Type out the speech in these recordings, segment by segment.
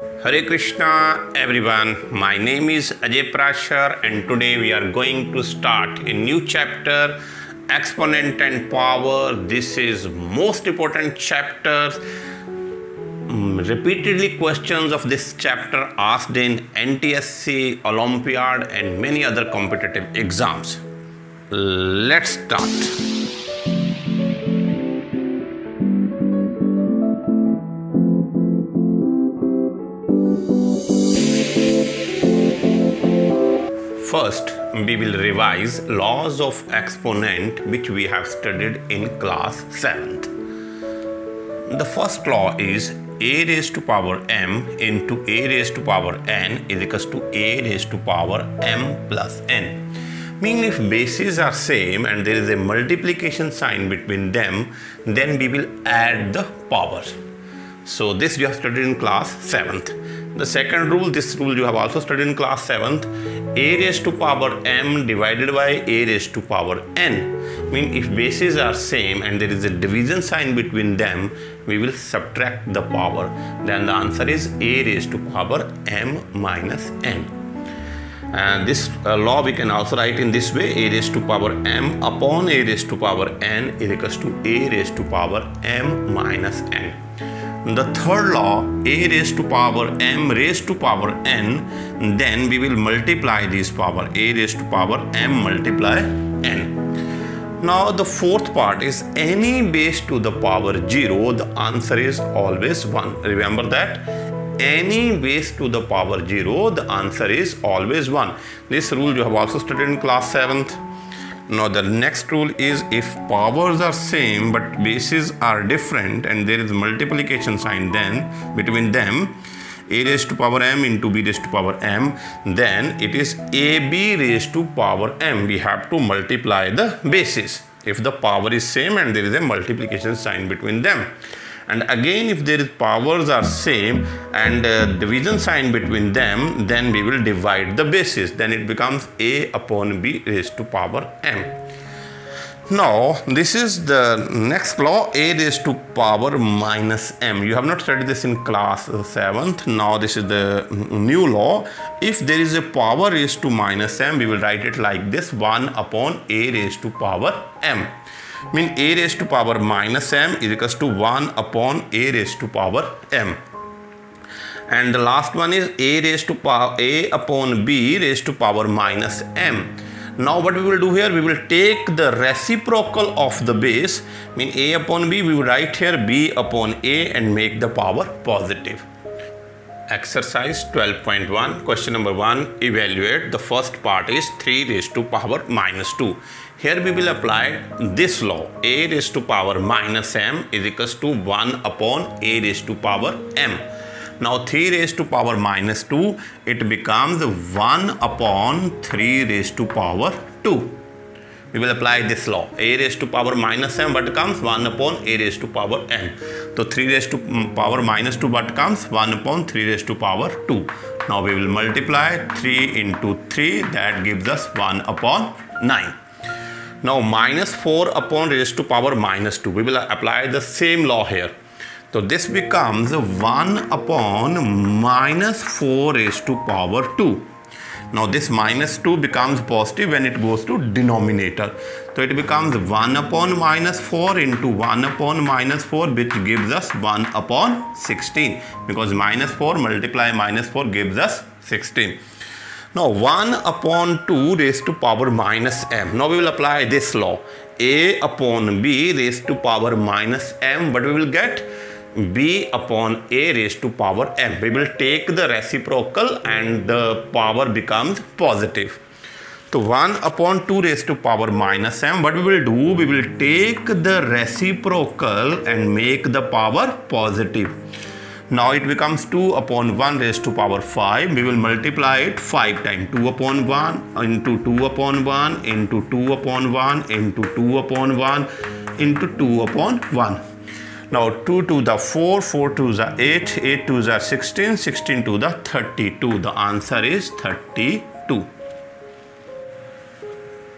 Hare Krishna everyone, my name is Ajay Prashar and today we are going to start a new chapter, Exponent and Power. This is most important chapter. Repeatedly questions of this chapter asked in NTSC, Olympiad and many other competitive exams. Let's start. First, we will revise laws of exponent which we have studied in class 7th. The first law is a raised to power m into a raised to power n is equals to a raised to power m plus n. Meaning if bases are same and there is a multiplication sign between them, then we will add the powers. So this you have studied in class 7th. The second rule, this rule you have also studied in class 7th. A raised to power m divided by a raised to power n. Mean if bases are same and there is a division sign between them, we will subtract the power. Then the answer is a raised to power m minus n. And this law we can also write in this way: a raised to power m upon a raised to power n is equals to a raised to power m minus n. The third law, a raised to power m raised to power n, then we will multiply these power, a raised to power m multiply n. Now the fourth part is any base to the power 0, the answer is always 1. Remember that? Any base to the power 0, the answer is always 1. This rule you have also studied in class 7th. Now the next rule is if powers are same but bases are different and there is multiplication sign then between them, a raised to power m into b raised to power m, then it is ab raised to power m. We have to multiply the bases if the power is same and there is a multiplication sign between them. And again, if there is powers are same and division sign between them, then we will divide the bases. Then it becomes a upon b raised to power m. Now, this is the next law, a raised to power minus m. You have not studied this in class 7th. Now, this is the new law. If there is a power raised to minus m, we will write it like this: 1 upon a raised to power m. Mean a raised to power minus m is equals to 1 upon a raised to power m. And the last one is a raised to power a upon b raised to power minus m. Now what we will do here, we will take the reciprocal of the base, mean a upon b, we will write here b upon a and make the power positive. Exercise 12.1, question number 1, evaluate. The first part is 3 raised to power minus 2. Here we will apply this law, a raised to power minus m is equals to 1 upon a raised to power m. Now 3 raised to power minus 2, it becomes 1 upon 3 raised to power 2. We will apply this law, a raised to power minus m, what comes? 1 upon a raised to power n. So 3 raised to power minus 2, what comes? 1 upon 3 raised to power 2. Now we will multiply 3 into 3, that gives us 1 upon 9. Now minus 4 upon raised to power minus 2, we will apply the same law here. So this becomes 1 upon minus 4 raised to power 2. Now this minus 2 becomes positive when it goes to denominator. So it becomes 1 upon minus 4 into 1 upon minus 4, which gives us 1 upon 16. Because minus 4 multiply minus 4 gives us 16. Now 1 upon 2 raised to power minus m. Now we will apply this law, a upon b raised to power minus m, but we will get b upon a raised to power m. We will take the reciprocal and the power becomes positive. So 1 upon 2 raised to power minus m, what we will do, we will take the reciprocal and make the power positive. Now it becomes 2 upon 1 raised to power 5. We will multiply it 5 times. 2 upon 1 into 2 upon 1 into 2 upon 1 into 2 upon 1 into 2 upon 1. Now 2 to the 4, 4 to the 8, 8 to the 16, 16 to the 32. The answer is 32.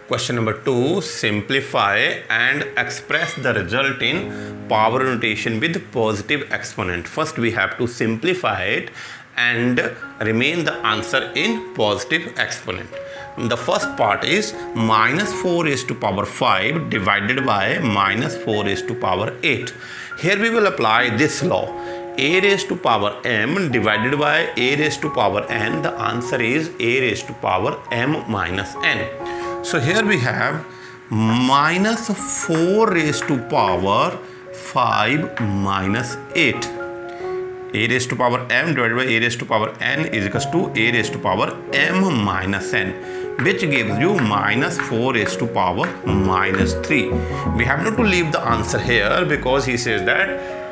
Question number 2, simplify and express the result in power notation with positive exponent. First we have to simplify it and remain the answer in positive exponent. The first part is minus 4 raised to power 5 divided by minus 4 raised to power 8. Here we will apply this law. A raised to power m divided by a raised to power n. The answer is a raised to power m minus n. So here we have minus 4 raised to power 5 minus 8. A raised to power m divided by a raised to power n is equals to a raised to power m minus n, which gives you minus 4 raised to power minus 3. We have not to leave the answer here because he says that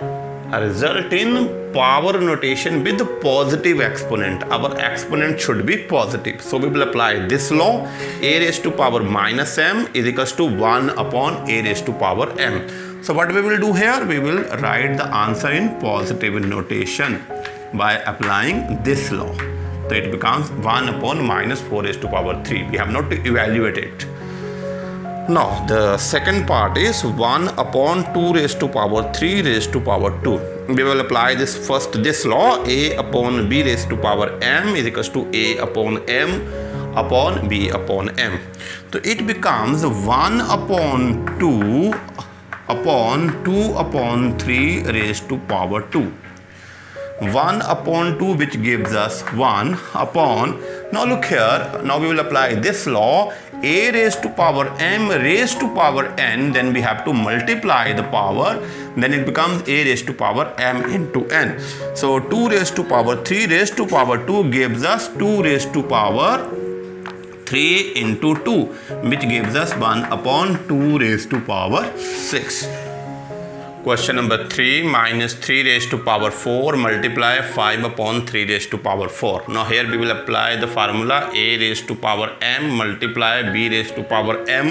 a result in power notation with positive exponent. Our exponent should be positive. So we will apply this law. A raised to power minus m is equals to 1 upon a raised to power m. So what we will do here, we will write the answer in positive notation by applying this law. So it becomes 1 upon minus 4 raised to power 3. We have not to evaluate it. Now the second part is 1 upon 2 raised to power 3 raised to power 2. We will apply this law. A upon b raised to power m is equals to a upon m upon b upon m. So it becomes 1 upon 2 upon 2 upon 3 raised to power 2. 1 upon 2, which gives us 1 upon, now look here, now we will apply this law. A raised to power m raised to power n, then we have to multiply the power, then it becomes a raised to power m into n. So 2 raised to power 3 raised to power 2 gives us 2 raised to power 3 into 2, which gives us 1 upon 2 raised to power 6. Question number 3, minus 3 raised to power 4 multiply 5 upon 3 raised to power 4. Now here we will apply the formula a raised to power m multiply b raised to power m,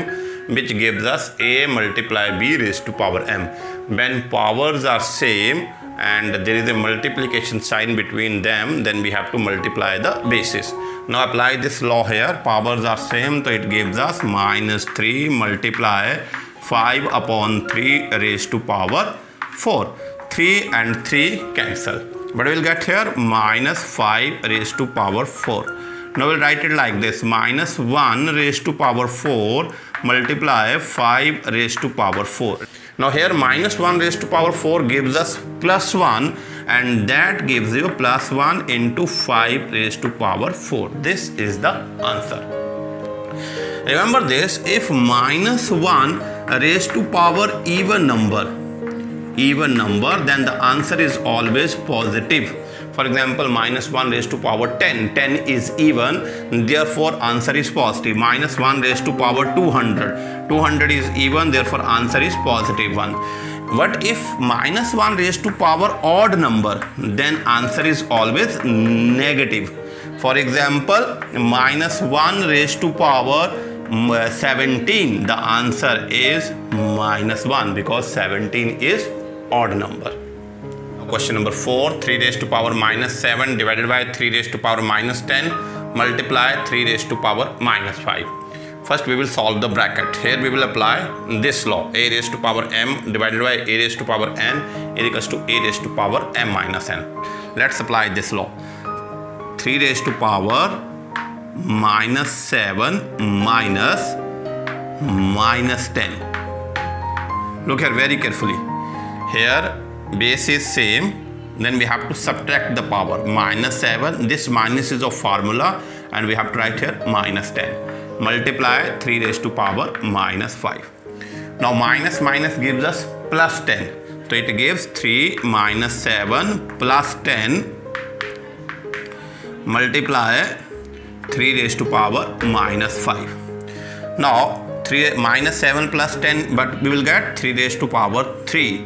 which gives us a multiply b raised to power m. When powers are same and there is a multiplication sign between them, then we have to multiply the bases. Now apply this law here. Powers are same, so it gives us minus 3 multiply 5 upon 3 raised to power 4. 3 and 3 cancel. But we will get here minus 5 raised to power 4. Now we will write it like this. Minus 1 raised to power 4 multiply 5 raised to power 4. Now here minus 1 raised to power 4 gives us plus 1, and that gives you plus 1 into 5 raised to power 4. This is the answer. Remember this, if minus 1 raised to power even number, then the answer is always positive. For example, minus 1 raised to power 10. 10 is even, therefore answer is positive. Minus 1 raised to power 200. 200 is even, therefore answer is positive 1. But if minus 1 raised to power odd number, then answer is always negative. For example, minus 1 raised to power 17. The answer is minus 1 because 17 is odd number. Question number 4, 3 raised to power minus 7 divided by 3 raised to power minus 10 multiply 3 raised to power minus 5. First we will solve the bracket. Here we will apply this law. A raised to power m divided by a raised to power n is equals to a raised to power m minus n. Let's apply this law. 3 raised to power minus 7 minus 10. Look here very carefully. Here base is same, then we have to subtract the power. Minus 7, this minus is of formula, and we have to write here minus 10. Multiply 3 raised to power minus 5. Now minus minus gives us plus 10. So it gives 3 minus 7 plus 10 multiply 3 raised to power minus 5. Now 3 minus 7 plus 10, but we will get 3 raised to power 3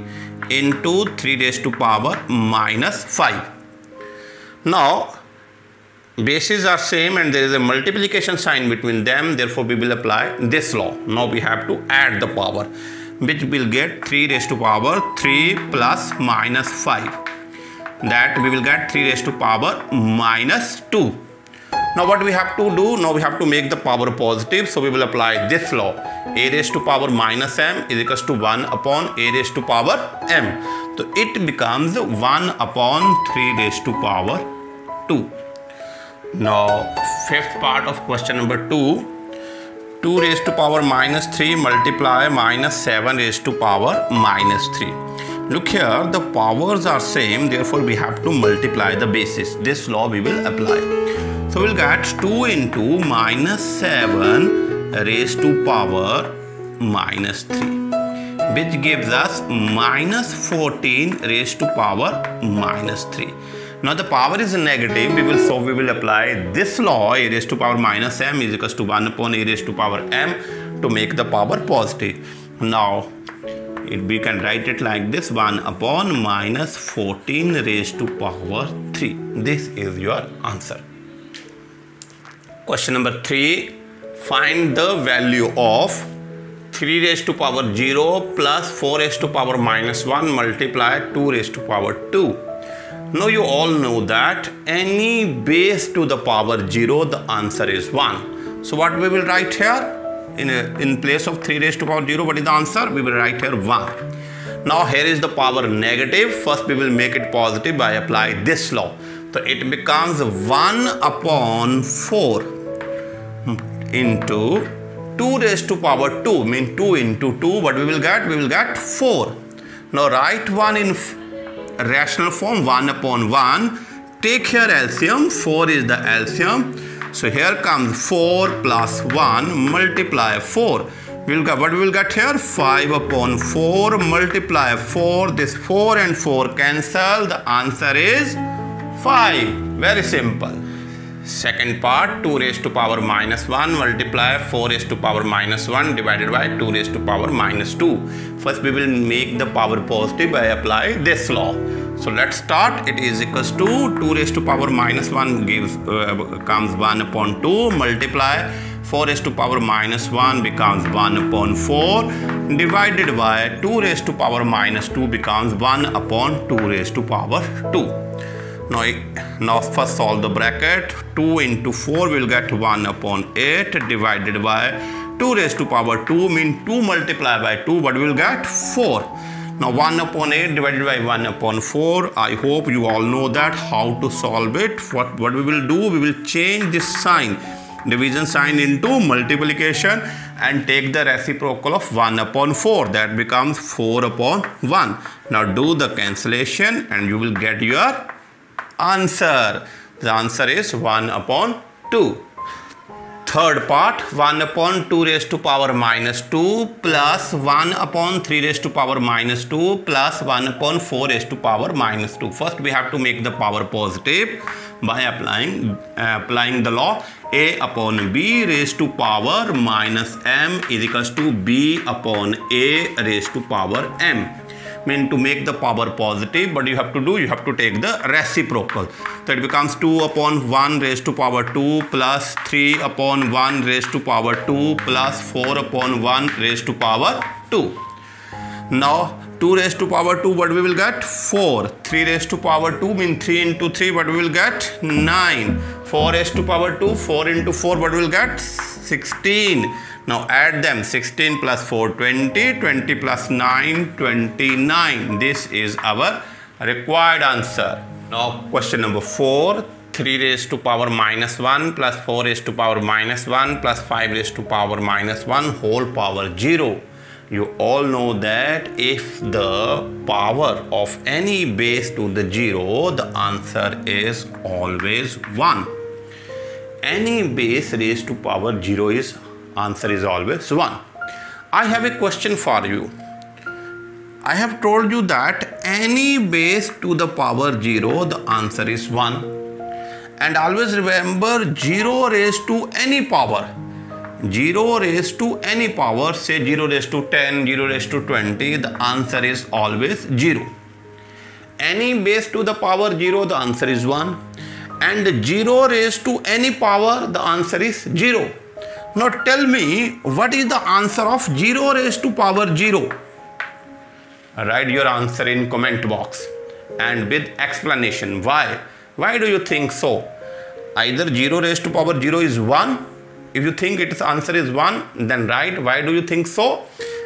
into 3 raised to power minus 5. Now bases are same and there is a multiplication sign between them, therefore we will apply this law. Now we have to add the power, which will get 3 raised to power 3 plus minus 5. That we will get 3 raised to power minus 2. Now what we have to do? Now we have to make the power positive, so we will apply this law. A raised to power minus m is equals to 1 upon a raised to power m. So it becomes 1 upon 3 raised to power 2. Now, fifth part of question number 2. 2 raised to power minus 3 multiply minus 7 raised to power minus 3. Look here, the powers are same, therefore we have to multiply the bases. This law we will apply. So we'll get 2 into minus 7 raised to power minus 3, which gives us minus 14 raised to power minus 3. Now the power is negative, we will apply this law, a raised to power minus m is equals to 1 upon a raised to power m to make the power positive. Now we can write it like this, 1 upon minus 14 raised to power 3. This is your answer. Question number 3. Find the value of 3 raised to power 0 plus 4 raised to power minus 1 multiply 2 raised to power 2. Now you all know that any base to the power 0, the answer is 1. So what we will write here? In place of 3 raised to power 0, what is the answer? We will write here 1. Now here is the power negative. First we will make it positive by apply this law. So it becomes 1 upon 4 into 2 raised to power 2, mean 2 into 2. What we will get? We will get 4. Now write 1 in rational form, 1 upon 1. Take here LCM, 4 is the LCM. So here comes 4 plus 1 multiply 4. We'll get, what we will get here? 5 upon 4 multiply 4. This 4 and 4 cancel. The answer is 5. Very simple. Second part, 2 raised to power minus 1 multiply 4 raised to power minus 1 divided by 2 raised to power minus 2. First we will make the power positive by apply this law. So let's start. It is equals to 2 raised to power minus 1 comes 1 upon 2 multiply 4 raised to power minus 1 becomes 1 upon 4 divided by 2 raised to power minus 2 becomes 1 upon 2 raised to power 2. Now first solve the bracket. 2 into 4 will get 1 upon 8 divided by 2 raised to power 2 mean 2 multiplied by 2, but we will get 4. Now 1 upon 8 divided by 1 upon 4. I hope you all know that how to solve it. What we will do, we will change this sign, division sign, into multiplication and take the reciprocal of 1 upon 4. That becomes 4 upon 1. Now do the cancellation and you will get your answer. The answer is 1 upon 2. Third part, 1 upon 2 raised to power minus 2 plus 1 upon 3 raised to power minus 2 plus 1 upon 4 raised to power minus 2. First we have to make the power positive by applying the law a upon b raised to power minus m is equals to b upon a raised to power m. Mean to make the power positive, but you have to take the reciprocal. So it becomes 2 upon 1 raised to power 2 plus 3 upon 1 raised to power 2 plus 4 upon 1 raised to power 2. Now 2 raised to power 2, what we will get? 4. 3 raised to power 2 mean 3 into 3, what we will get? 9. 4 raised to power 2, 4 into 4, what we will get? 16. Now add them, 16 plus 4, 20, 20 plus 9, 29. This is our required answer. Now question number 4, 3 raised to power minus 1 plus 4 raised to power minus 1 plus 5 raised to power minus 1 whole power 0. You all know that if the power of any base to the 0, the answer is always 1. Any base raised to power 0 is answer is always 1. I have a question for you. I have told you that any base to the power 0, the answer is 1. And always remember 0 raised to any power. 0 raised to any power, say 0 raised to 10, 0 raised to 20, the answer is always 0. Any base to the power 0, the answer is 1. And 0 raised to any power, the answer is 0. Now tell me, what is the answer of 0 raised to power 0? Write your answer in comment box and with explanation. Why? Why do you think so? Either 0 raised to power 0 is 1. If you think its answer is 1, then write why do you think so?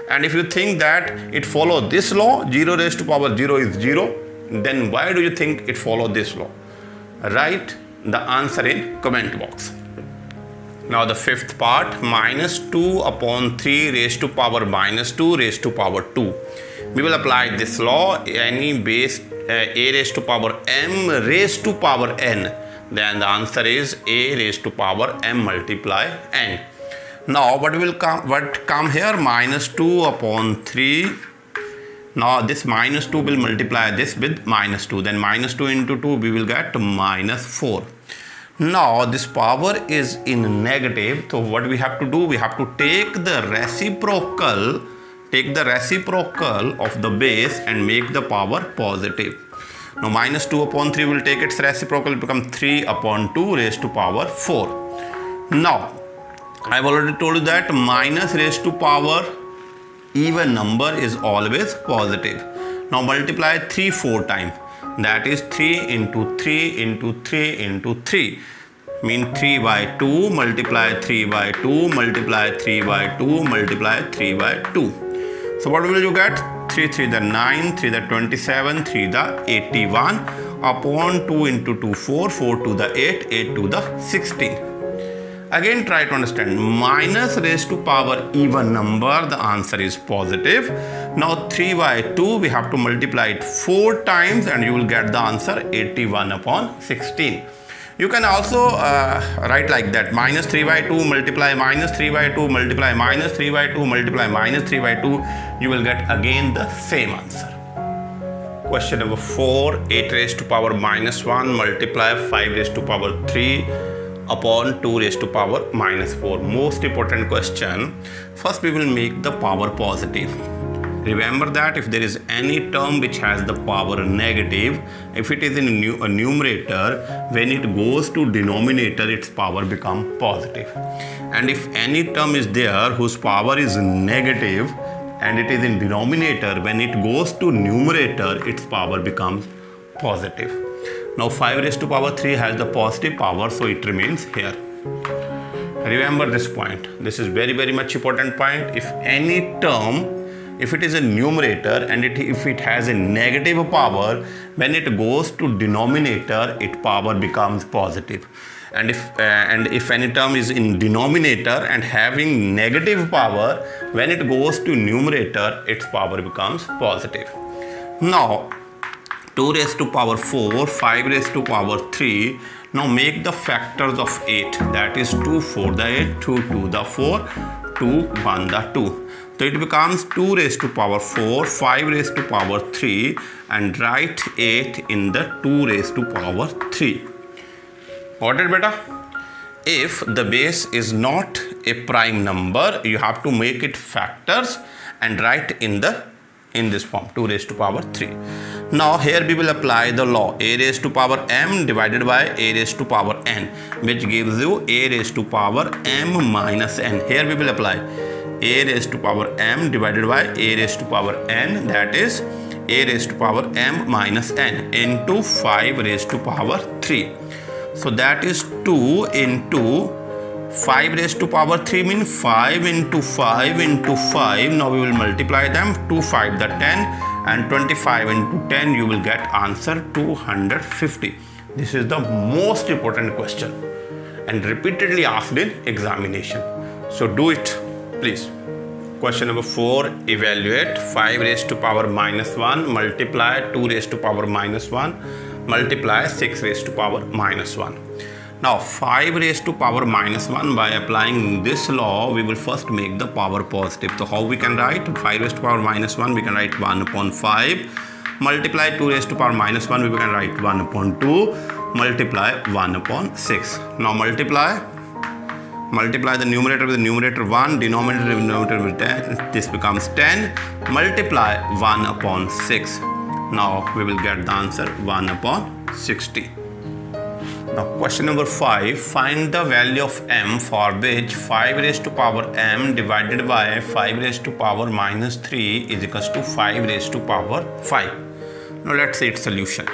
And if you think that it follows this law, 0 raised to power 0 is 0, then why do you think it follows this law? Write the answer in comment box. Now the fifth part, minus 2 upon 3 raised to power minus 2 raised to power 2. We will apply this law. Any base a raised to power m raised to power n, then the answer is a raised to power m multiply n. Now what come here, minus 2 upon 3. Now this minus 2 will multiply this with minus 2, then minus 2 into 2 we will get minus 4. Now this power is in negative, so what we have to do, we have to take the reciprocal of the base and make the power positive. Now minus 2 upon 3 will take its reciprocal, it becomes 3 upon 2 raised to power 4. Now I have already told you that minus raised to power even number is always positive. Now multiply 3 4 times. That is 3 into 3 into 3 into 3. Mean 3 by 2 multiply 3 by 2 multiply 3 by 2 multiply 3 by 2. So what will you get? 3 3 the 9, 3 the 27, 3 the 81 upon 2 into 2 4, 4 to the 8, 8 to the 16. Again try to understand, minus raised to power even number, the answer is positive. Now 3 by 2 we have to multiply it 4 times and you will get the answer 81 upon 16. You can also write like that, minus 3 by 2 multiply minus 3 by 2 multiply minus 3 by 2 multiply minus 3 by 2, you will get again the same answer. Question number 4, 8 raised to power minus 1 multiply 5 raised to power 3 upon 2 raised to power minus 4. Most important question. First we will make the power positive. Remember that if there is any term which has the power negative, if it is in a numerator, when it goes to denominator, its power becomes positive. And if any term is there whose power is negative and it is in denominator, when it goes to numerator, its power becomes positive. Now 5 raised to power 3 has the positive power, so it remains here. Remember this point. This is very much important point. If any term, if it is a numerator and if it has a negative power, when it goes to denominator, its power becomes positive. And if any term is in denominator and having negative power, when it goes to numerator, its power becomes positive. Now 2 raised to power 4, 5 raised to power 3. Now make the factors of 8. That is 2 4 the 8, 2 2 the 4, 2 1 the 2. So it becomes 2 raised to power 4, 5 raised to power 3 and write 8 in the 2 raised to power 3. Got it, beta? If the base is not a prime number, you have to make it factors and write in this form, 2 raised to power 3. Now here we will apply the law, a raised to power m divided by a raised to power n, which gives you a raised to power m minus n. Here we will apply a raised to power m divided by a raised to power n, that is a raised to power m minus n into 5 raised to power 3. So that is 2 into 5 raised to power 3 means 5 into 5 into 5. Now we will multiply them. 2 5 the 10 and 25 into 10 you will get answer 250. This is the most important question and repeatedly asked in examination. So do it please. Question number 4, evaluate 5 raised to power minus 1 multiply 2 raised to power minus 1 multiply 6 raised to power minus 1. Now 5 raised to power minus 1, by applying this law we will first make the power positive. So how we can write 5 raised to power minus 1, we can write 1 upon 5 multiply 2 raised to power minus 1, we can write 1 upon 2 multiply 1 upon 6. Now multiply the numerator with the numerator 1, denominator with denominator with 10, this becomes 10 multiply 1 upon 6. Now we will get the answer 1 upon 60. Now question number 5, find the value of m for which 5 raised to power m divided by 5 raised to power minus 3 is equals to 5 raised to power 5. Now let's see its solution.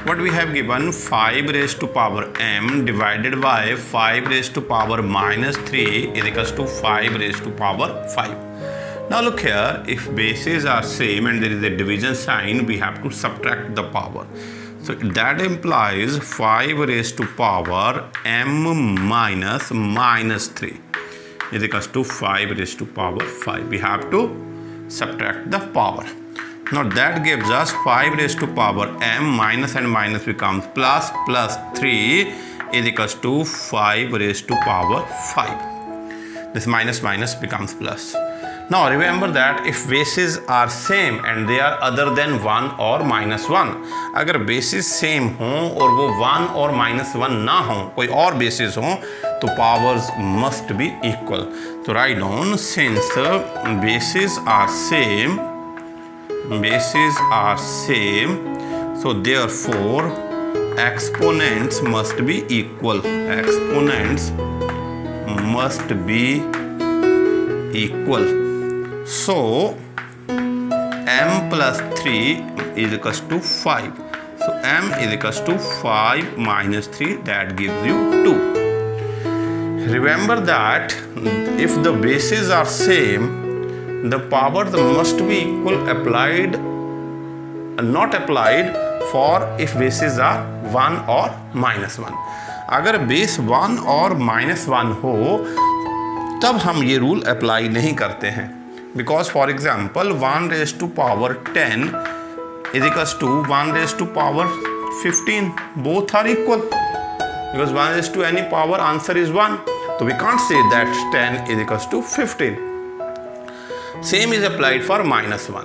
What we have given, 5 raised to power m divided by 5 raised to power minus 3 is equals to 5 raised to power 5. Now look here, if bases are same and there is a division sign, we have to subtract the power. So that implies 5 raised to power m minus 3 is equals to 5 raised to power 5. We have to subtract the power. Now that gives us 5 raised to power m minus and minus becomes plus 3 is equals to 5 raised to power 5. This minus becomes plus. Now remember that if bases are same and they are other than 1 or minus 1, अगर bases same हों और वो 1 और minus 1 ना हों, कोई और bases हों, तो powers must be equal. So write down, since bases are same, so therefore exponents must be equal. Exponents must be equal. So m plus 3 is equals to 5. So m is equals to 5 minus 3, that gives you 2. Remember that if the bases are same, the powers must be equal, applied, not applied for if bases are 1 or minus 1. अगर base 1 और minus 1 हो तब हम ये rule apply नहीं करते हैं. Because for example 1 raised to power 10 is equals to 1 raised to power 15. Both are equal. Because 1 raised to any power, answer is 1. So we can't say that 10 is equals to 15. Same is applied for minus 1.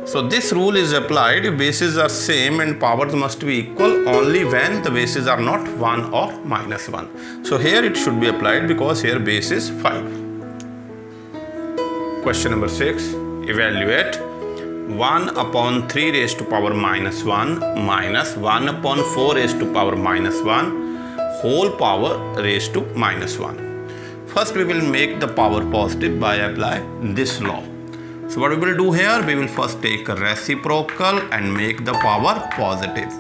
So this rule is applied if bases are same and powers must be equal only when the bases are not 1 or minus 1. So here it should be applied because here base is 5. Question number 6. Evaluate 1 upon 3 raised to power minus 1 minus 1 upon 4 raised to power minus 1 whole power raised to minus 1. First we will make the power positive by apply this law. So what we will do here, we will first take a reciprocal and make the power positive.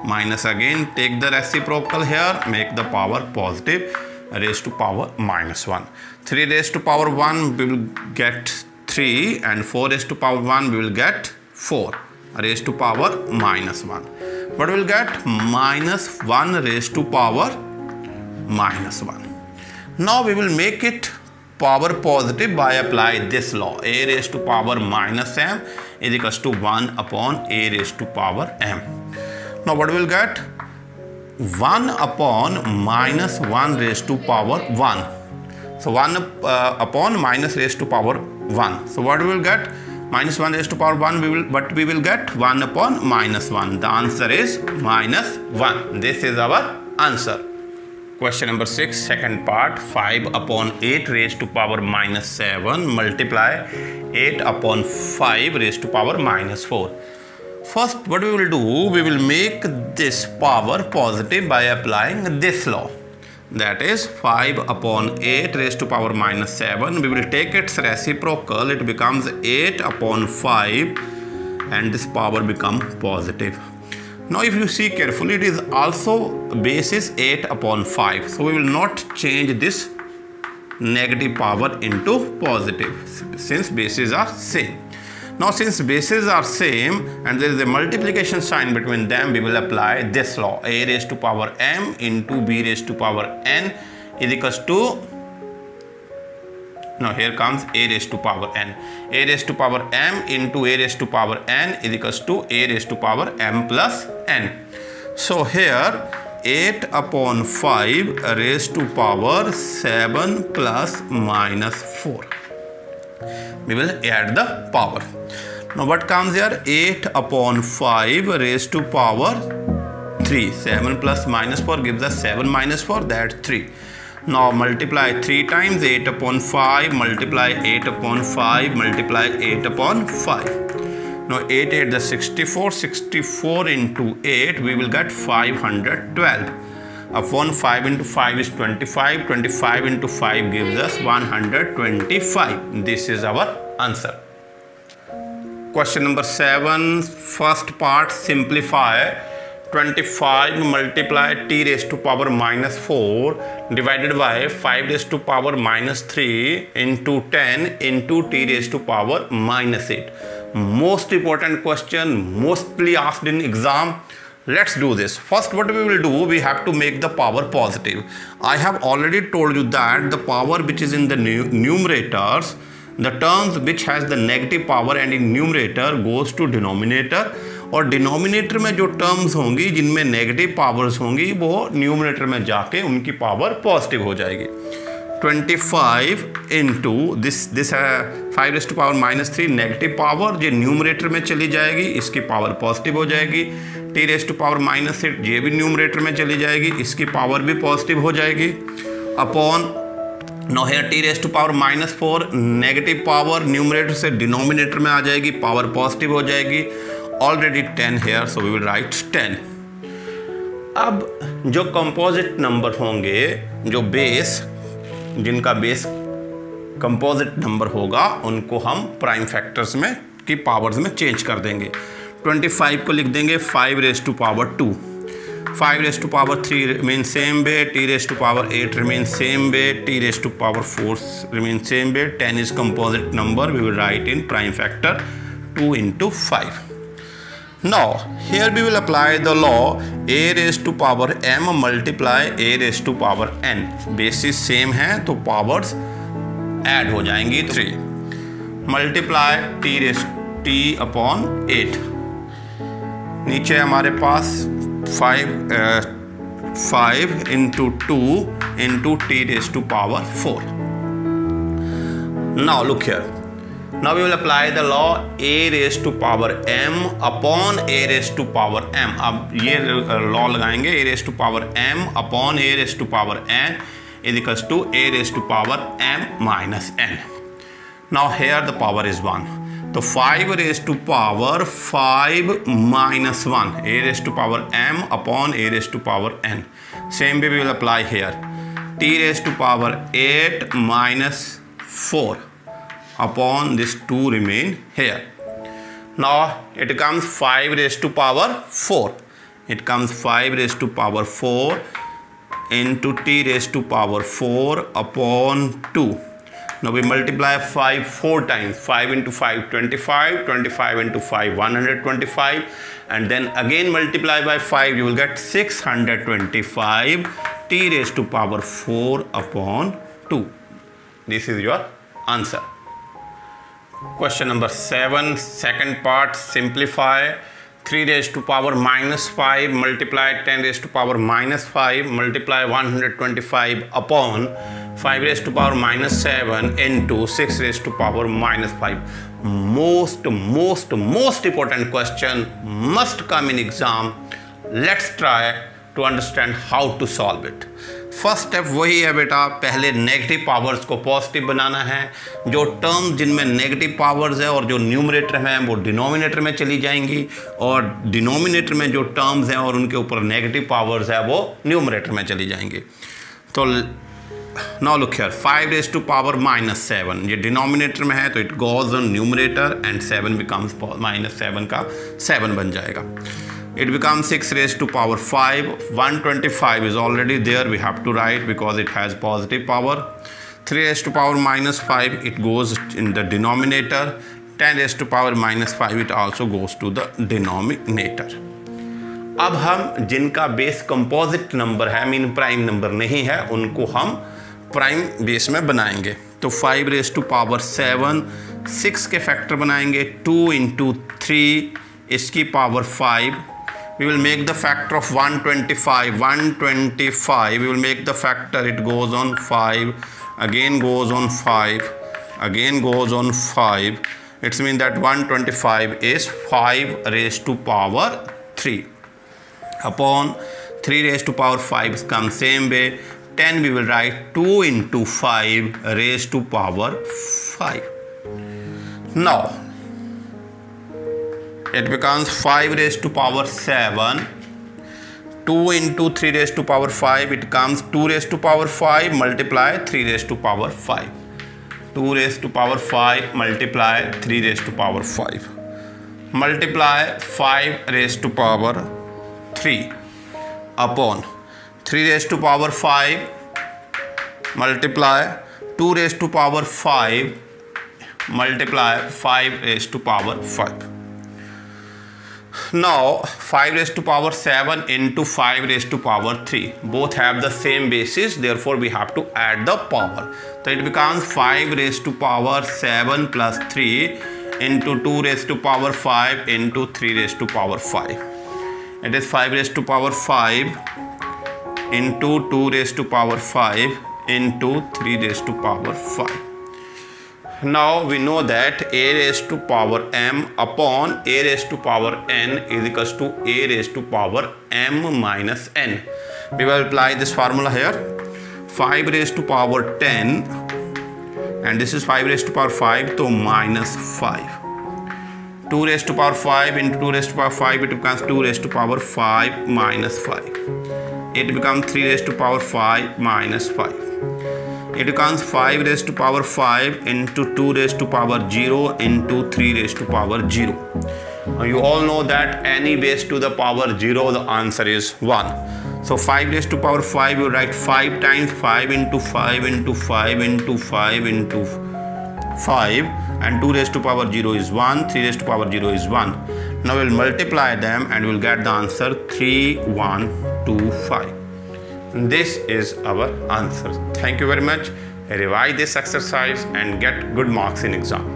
Minus again, take the reciprocal here, make the power positive, raised to power minus 1. 3 raised to power 1 we will get 3 and 4 raised to power 1 we will get 4 raised to power minus 1. But we will get minus 1 raised to power minus 1. Now we will make it power positive by apply this law. A raised to power minus m is equals to 1 upon a raised to power m. Now what we will get? 1 upon minus 1 raised to power 1. So 1 upon minus raised to power 1. So what we will get? Minus 1 raised to power 1 we will get 1 upon minus 1. The answer is minus 1. This is our answer. Question number 6, second part. 5 upon 8 raised to power minus 7 multiply 8 upon 5 raised to power minus 4. First what we will do, we will make this power positive by applying this law. That is 5 upon 8 raised to power minus 7. We will take its reciprocal. It becomes 8 upon 5 and this power becomes positive. Now if you see carefully, it is also base is 8 upon 5. So we will not change this negative power into positive since bases are same. Now since bases are same and there is a multiplication sign between them, we will apply this law. A raised to power m into b raised to power n is equals to, now here comes a raised to power n. A raised to power m into a raised to power n is equals to a raised to power m plus n. So here 8 upon 5 raised to power 7 plus minus 4. We will add the power. Now what comes here? 8 upon 5 raised to power 3. 7 plus minus 4 gives us 7 minus 4, that's 3. Now multiply 3 times 8 upon 5, multiply 8 upon 5, multiply 8 upon 5. Now 8 8 the 64, 64 into 8 we will get 512. Upon 5 into 5 is 25, 25 into 5 gives us 125. This is our answer. Question number 7, first part, simplify. 25 multiply t raised to power minus 4 divided by 5 raised to power minus 3 into 10 into t raised to power minus 8. Most important question, mostly asked in exam. let's do this. First, what we will do, we have to make the power positive. I have already told you that the power which is in the numerators, the terms which has the negative power and in numerator goes to denominator, और denominator में जो terms होंगी जिनमें negative powers होंगी वो numerator में जाके उनकी पावर पॉजिटिव हो जाएगी. 25 इंटू दिस है 5⁻³ नेगेटिव पावर, ये न्यूमरेटर में चली जाएगी, इसकी पावर पॉजिटिव हो जाएगी. t⁻⁻6 ये भी न्यूमरेटर में चली जाएगी, इसकी पावर भी पॉजिटिव हो जाएगी. Upon no here t⁻⁻4 negative power numerator से डिनोमिनेटर में आ जाएगी, पावर पॉजिटिव हो जाएगी. Already 10 here, so we will write 10. अब जो कंपोजिट नंबर होंगे, जो बेस, जिनका बेस कंपोजिट नंबर होगा, उनको हम प्राइम फैक्टर्स में की पावर्स में चेंज कर देंगे. 25 को लिख देंगे 5⁻², 5⁻³ remain same way, t⁻8 remain same way, t⁻4 remain same way. 10 is composite number, we will write in prime factor 2 into 5. Now here we will apply the law a⁻m multiply a⁻n. Basis same है तो powers add हो जाएंगी. 3 multiply t/8. नीचे हमारे पास 5 into 2 into t⁻4. Now look here. Now we will apply the law a⁻m upon a⁻m. अब ये law लगाएंगे, a⁻m upon a⁻n is equals to a⁻m minus n. Now here the power is 1. तो 5⁻5 minus 1, a⁻m upon a⁻n. Same way we will apply here. t⁻8 minus 4 upon this 2 remain here. Now it comes 5⁻4. It comes 5⁻4 into t⁻4 upon 2. Now we multiply 5 4 times. 5 into 5 25, 25 into 5 125, and then again multiply by 5, you will get 625 t⁻4 upon 2. This is your answer. Question number 7, second part, simplify. 3⁻⁻5 multiply 10⁻⁻5 multiply 125 upon 5⁻⁻7 into 6⁻⁻5. Most important question must come in exam. Let's try to understand how to solve it. First step वही है बेटा, पहले negative powers को positive बनाना है. जो term जिनमें negative powers है और जो न्यूमरेटर हैं वो डिनोमिनेटर में चली जाएंगी, और डिनोमिनेटर में जो टर्म्स हैं और उनके ऊपर नेगेटिव पावर्स है वो न्यूमरेटर में चली जाएंगी. तो नाउ लुक हियर, 5⁻⁻7 ये डिनोमिनेटर में है तो it goes on numerator and 7 becomes -7 का 7 बन जाएगा. It becomes 6⁻5. 125 is already there, we have to write because it has positive power. 3⁻⁻5 it goes in the denominator. 10⁻⁻5 it also goes to the denominator. अब हम जिनका base composite number है, mean prime number नहीं है, उनको हम prime base में बनाएंगे. तो 5⁻7 6 के फैक्टर बनाएंगे. 2 into 3 इसकी power 5. We will make the factor of 125. 125 we will make the factor, it goes on 5, again goes on 5, again goes on 5. It means that 125 is 5⁻3 upon 3⁻5 comes same way. 10 we will write 2 into 5⁻5. Now it becomes 5⁻7. 2 into 3⁻5 it comes 2⁻5 multiply 3⁻5. 2⁻5 multiply 3⁻5 multiply 5⁻3 upon 3⁻5 multiply 2⁻5 multiply 5⁻5. Now 5 raised to power 7 into 5 raised to power 3 both have the same basis, therefore we have to add the power. So it becomes 5 raised to power 7 plus 3 into 2 raised to power 5 into 3 raised to power 5. It is 5 raised to power 5 into 2 raised to power 5 into 3 raised to power 5. Now we know that a raised to power m upon a raised to power n is equals to a raised to power m minus n. We will apply this formula here. 5 raised to power 10 and this is 5 raised to power 5, so minus 5. 2 raised to power 5 into 2 raised to power 5, it becomes 2 raised to power 5 minus 5. It becomes 3 raised to power 5 minus 5. It becomes 5 raised to power 5 into 2 raised to power 0 into 3 raised to power 0. Now you all know that any base to the power 0, the answer is 1. So 5 raised to power 5, you write 5 times 5 into 5 into 5 into 5 into 5, and 2 raised to power 0 is 1, 3 raised to power 0 is 1. Now we'll multiply them and we'll get the answer 3125. This is our answer. Thank you very much. Revise this exercise and get good marks in exam.